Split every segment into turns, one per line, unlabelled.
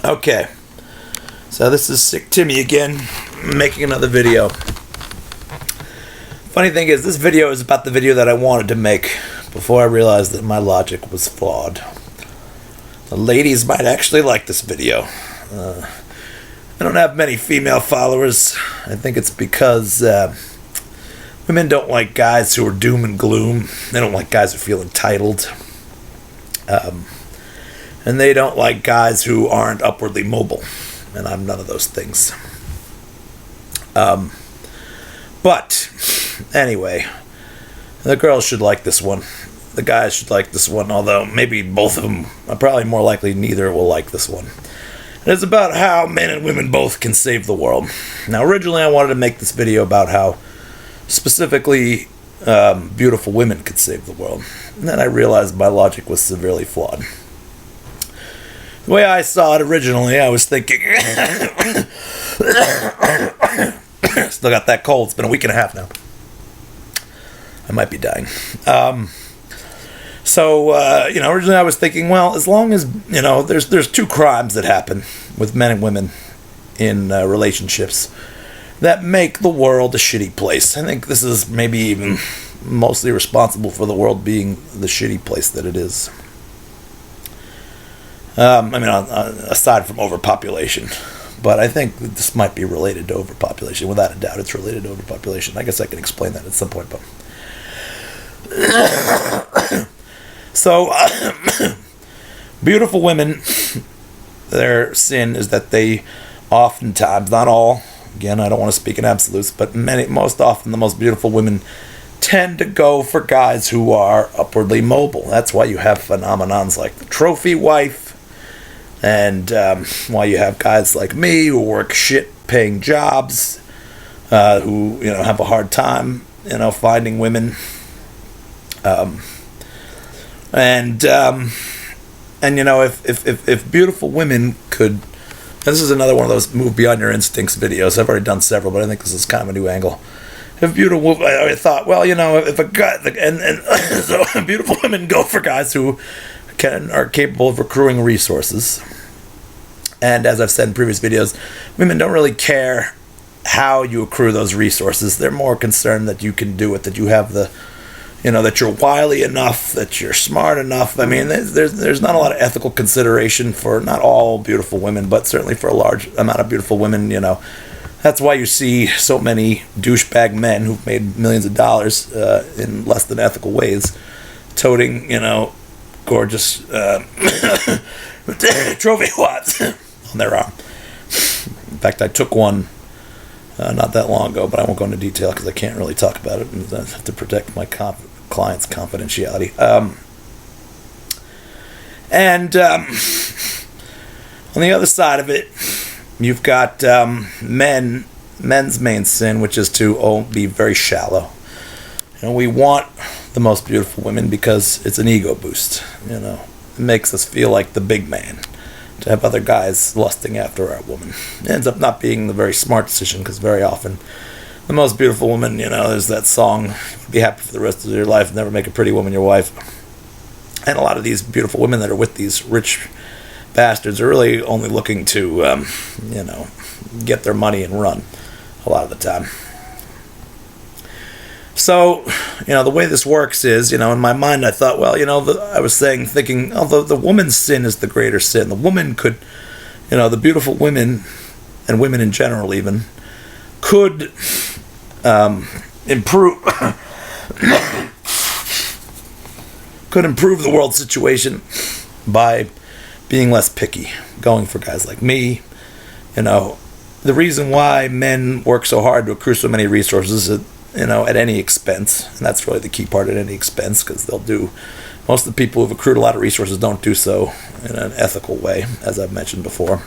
Okay, so this is Sick Timmy again, making another video. Funny thing is, this video is about the video that I wanted to make before I realized that my logic was flawed. The ladies might actually like this video. I don't have many female followers. I think it's because women don't like guys who are doom and gloom. They don't like guys who feel entitled. And they don't like guys who aren't upwardly mobile. And I'm none of those things. But anyway, the girls should like this one. The guys should like this one, although maybe both of them, probably more likely neither will like this one. It's about how men and women both can save the world. Now, originally I wanted to make this video about how specifically beautiful women could save the world. And then I realized my logic was severely flawed. The way I saw it originally, I was thinking... Still got that cold. It's been a week and a half now. I might be dying. Originally I was thinking, well, as long as, there's two crimes that happen with men and women in relationships that make the world a shitty place. I think this is maybe even mostly responsible for the world being the shitty place that it is. Aside from overpopulation. But I think this might be related to overpopulation. Without a doubt, it's related to overpopulation. I guess I can explain that at some point, but... So, beautiful women, their sin is that they oftentimes, not all, again, I don't want to speak in absolutes, but most often the most beautiful women tend to go for guys who are upwardly mobile. That's why you have phenomenons like the trophy wife, and why you have guys like me who work shit-paying jobs, who have a hard time finding women. If beautiful women could, this is another one of those move beyond your instincts videos. I've already done several, but I think this is kind of a new angle. If beautiful, I thought, well, if a guy, so beautiful women go for guys who are capable of accruing resources. And as I've said in previous videos, women don't really care how you accrue those resources. They're more concerned that you can do it, that you have the, that you're wily enough, that you're smart enough. I mean, there's not a lot of ethical consideration for not all beautiful women, but certainly for a large amount of beautiful women, That's why you see so many douchebag men who've made millions of dollars in less than ethical ways, toting, gorgeous trophy wives on their arm. In fact, I took one not that long ago, but I won't go into detail because I can't really talk about it, and I have to protect my client's confidentiality. On the other side of it, you've got men's main sin, which is to be very shallow. We want the most beautiful women because it's an ego boost. It makes us feel like the big man to have other guys lusting after our woman. It ends up not being the very smart decision because very often the most beautiful woman, there's that song, be happy for the rest of your life, never make a pretty woman your wife. And a lot of these beautiful women that are with these rich bastards are really only looking to, get their money and run a lot of the time. So, the way this works is, in my mind I thought, well, I was thinking, although the woman's sin is the greater sin, the woman could, the beautiful women, and women in general even, could improve the world situation by being less picky, going for guys like me. The reason why men work so hard to accrue so many resources at any expense, and that's really the key part, at any expense, because most of the people who've accrued a lot of resources don't do so in an ethical way, as I've mentioned before.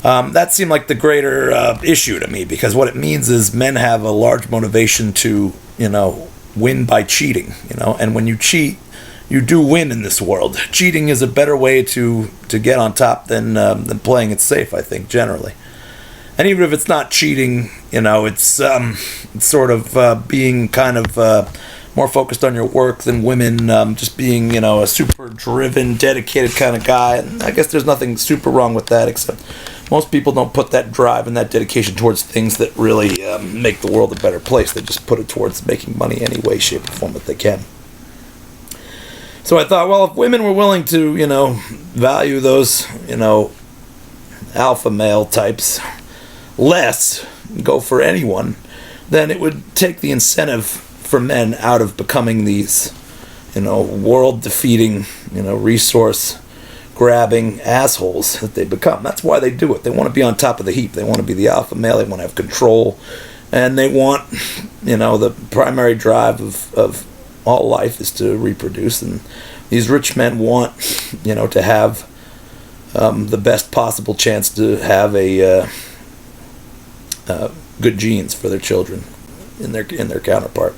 That seemed like the greater issue to me, because what it means is men have a large motivation to, win by cheating, and when you cheat, you do win in this world. Cheating is a better way to get on top than playing it safe, I think, generally. And even if it's not cheating, it's sort of being kind of more focused on your work than women, just being, a super driven, dedicated kind of guy. And I guess there's nothing super wrong with that, except most people don't put that drive and that dedication towards things that really make the world a better place. They just put it towards making money any way, shape, or form that they can. So I thought, well, if women were willing to, value those, alpha male types less, go for anyone, then it would take the incentive for men out of becoming these, world-defeating, resource-grabbing assholes that they become. That's why they do it. They want to be on top of the heap. They want to be the alpha male. They want to have control. And they want, the primary drive of all life is to reproduce. And these rich men want, to have the best possible chance to have a good genes for their children in their counterpart.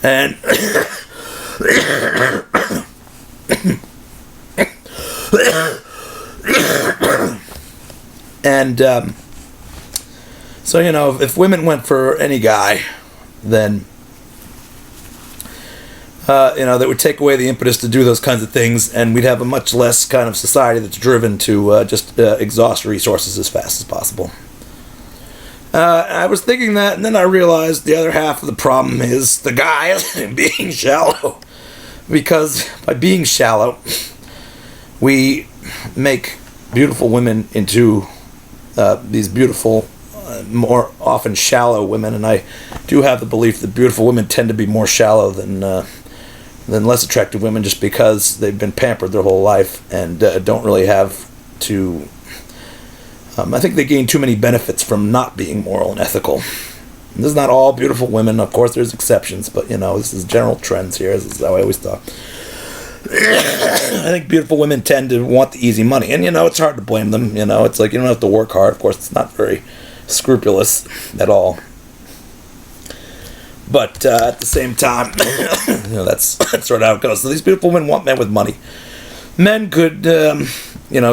And so if women went for any guy, then that would take away the impetus to do those kinds of things, and we'd have a much less kind of society that's driven to just exhaust resources as fast as possible. I was thinking that, and then I realized the other half of the problem is the guy being shallow. Because by being shallow, we make beautiful women into these beautiful, more often shallow women, and I do have the belief that beautiful women tend to be more shallow than less attractive women, just because they've been pampered their whole life and don't really have to. I think they gain too many benefits from not being moral and ethical. And this is not all beautiful women. Of course, there's exceptions, but this is general trends here. This is how I always thought. I think beautiful women tend to want the easy money, and it's hard to blame them. It's like you don't have to work hard. Of course, it's not very scrupulous at all. But at the same time, that's sort of how it goes. So these beautiful women want men with money. Men could,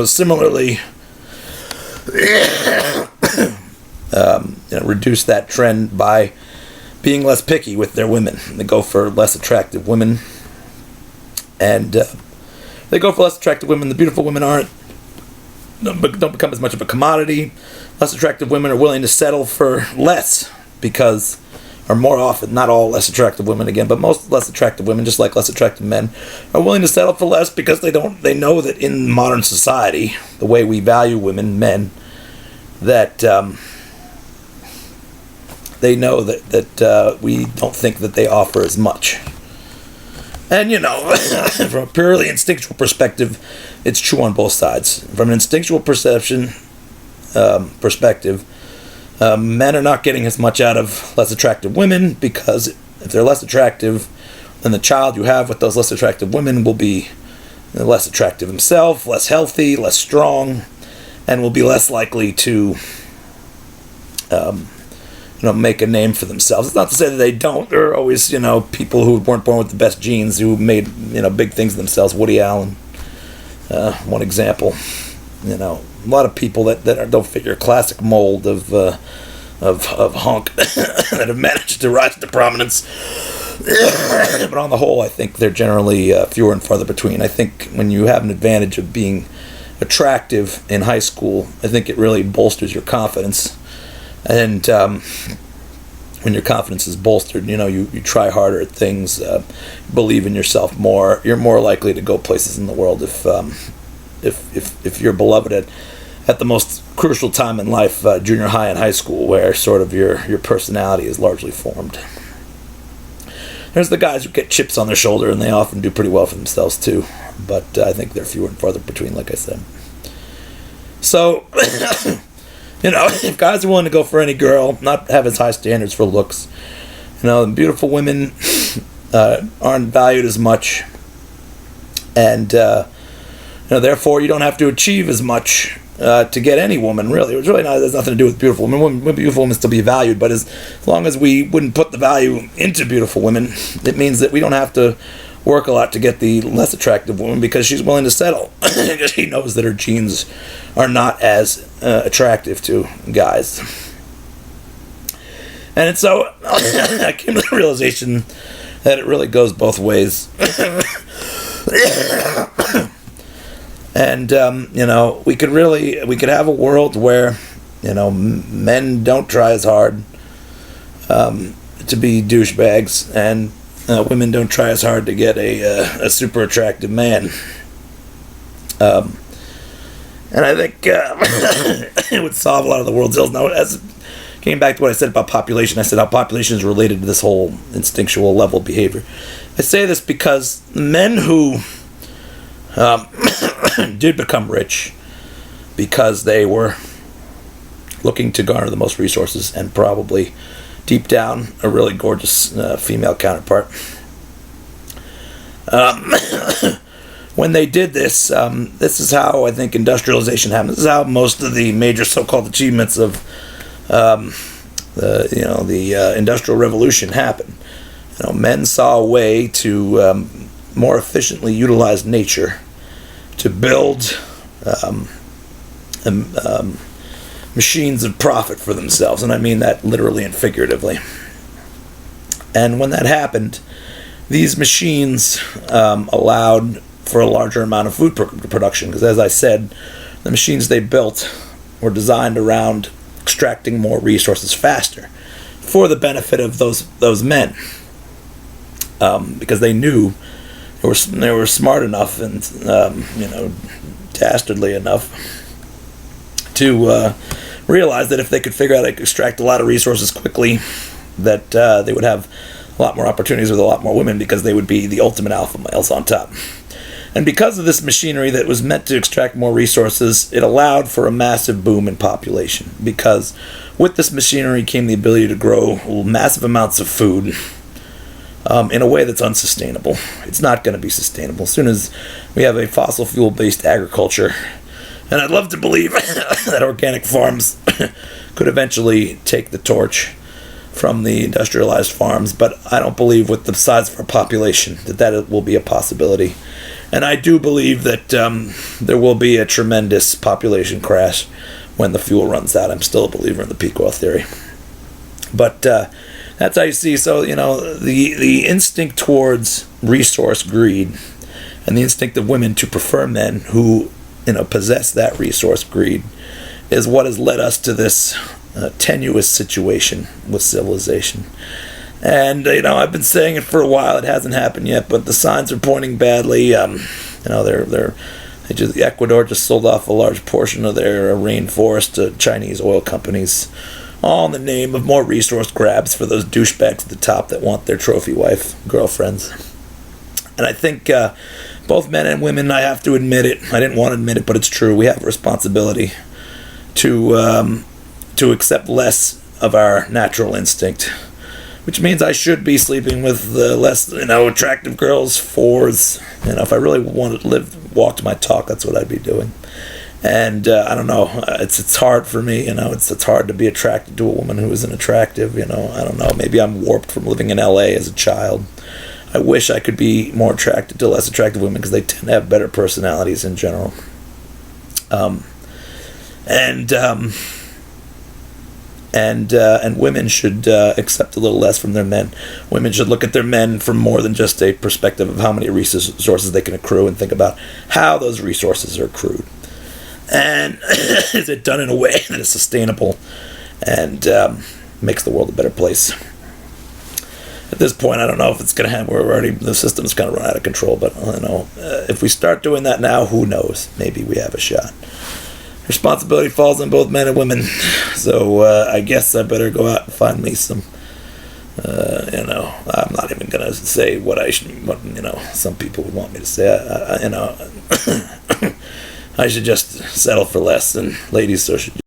similarly, reduce that trend by being less picky with their women. They go for less attractive women, and they go for less attractive women. The beautiful women don't become as much of a commodity. Less attractive women are willing to settle for less because, or more often, not all less attractive women again, but most less attractive women, just like less attractive men, are willing to settle for less because they know that in modern society, the way we value women, men, that they know that we don't think that they offer as much. And from a purely instinctual perspective, it's true on both sides. From an instinctual perspective, men are not getting as much out of less attractive women, because if they're less attractive, then the child you have with those less attractive women will be less attractive himself, less healthy, less strong, and will be less likely to make a name for themselves. It's not to say that they don't. There are always people who weren't born with the best genes who made big things of themselves. Woody Allen, one example. A lot of people that don't fit your classic mold of hunk that have managed to rise to prominence. But on the whole, I think they're generally fewer and farther between. I think when you have an advantage of being attractive in high school, I think it really bolsters your confidence. And when your confidence is bolstered, you try harder at things, believe in yourself more. You're more likely to go places in the world if you're beloved at the most crucial time in life, junior high and high school, where sort of your personality is largely formed. There's the guys who get chips on their shoulder, and they often do pretty well for themselves too, but I think they're fewer and farther between, like I said. So, if guys are willing to go for any girl, not have as high standards for looks, beautiful women aren't valued as much, and therefore you don't have to achieve as much to get any woman, really. It's really not, it has nothing to do with beautiful women. Beautiful women still be valued, but as long as we wouldn't put the value into beautiful women, it means that we don't have to work a lot to get the less attractive woman, because she's willing to settle. Because she knows that her genes are not as attractive to guys. And so I came to the realization that it really goes both ways. And we could have a world where men don't try as hard to be douchebags, and women don't try as hard to get a super attractive man. And I think it would solve a lot of the world's ills. Now, as came back to what I said about population, I said how population is related to this whole instinctual level behavior. I say this because men who did become rich because they were looking to garner the most resources and probably deep down a really gorgeous female counterpart. When they did this, this is how I think industrialization happened. This is how most of the major so-called achievements of the Industrial Revolution happened. Men saw a way to more efficiently utilize nature to build machines of profit for themselves, and I mean that literally and figuratively. And when that happened, these machines allowed for a larger amount of food production, because as I said, the machines they built were designed around extracting more resources faster for the benefit of those men, because they knew they were smart enough and dastardly enough to realize that if they could figure out how to extract a lot of resources quickly, that they would have a lot more opportunities with a lot more women, because they would be the ultimate alpha males on top. And because of this machinery that was meant to extract more resources, it allowed for a massive boom in population, because with this machinery came the ability to grow massive amounts of food in a way that's unsustainable. It's not going to be sustainable as soon as we have a fossil fuel-based agriculture. And I'd love to believe that organic farms could eventually take the torch from the industrialized farms, but I don't believe with the size of our population that will be a possibility. And I do believe that there will be a tremendous population crash when the fuel runs out. I'm still a believer in the peak oil theory. But that's how you see. So, the instinct towards resource greed and the instinct of women to prefer men who, possess that resource greed is what has led us to this tenuous situation with civilization. And I've been saying it for a while. It hasn't happened yet, but the signs are pointing badly. Ecuador just sold off a large portion of their rainforest to Chinese oil companies, all in the name of more resource grabs for those douchebags at the top that want their trophy wife girlfriends. And I think both men and women, I have to admit it. I didn't want to admit it, but it's true. We have a responsibility to accept less of our natural instinct, which means I should be sleeping with less, attractive girls, fours. If I really wanted to walk my talk, that's what I'd be doing. And I don't know, it's hard for me, it's hard to be attracted to a woman who isn't attractive, I don't know, maybe I'm warped from living in LA as a child. I wish I could be more attracted to less attractive women, because they tend to have better personalities in general. And women should accept a little less from their men. Women should look at their men from more than just a perspective of how many resources they can accrue, and think about how those resources are accrued. And is it done in a way that is sustainable and makes the world a better place? At this point, I don't know if it's going to happen. The system's kind of run out of control, but if we start doing that now, who knows? Maybe we have a shot. Responsibility falls on both men and women, so I guess I better go out and find me some. I'm not even gonna say what some people would want me to say. I should just settle for less, and ladies, so should you.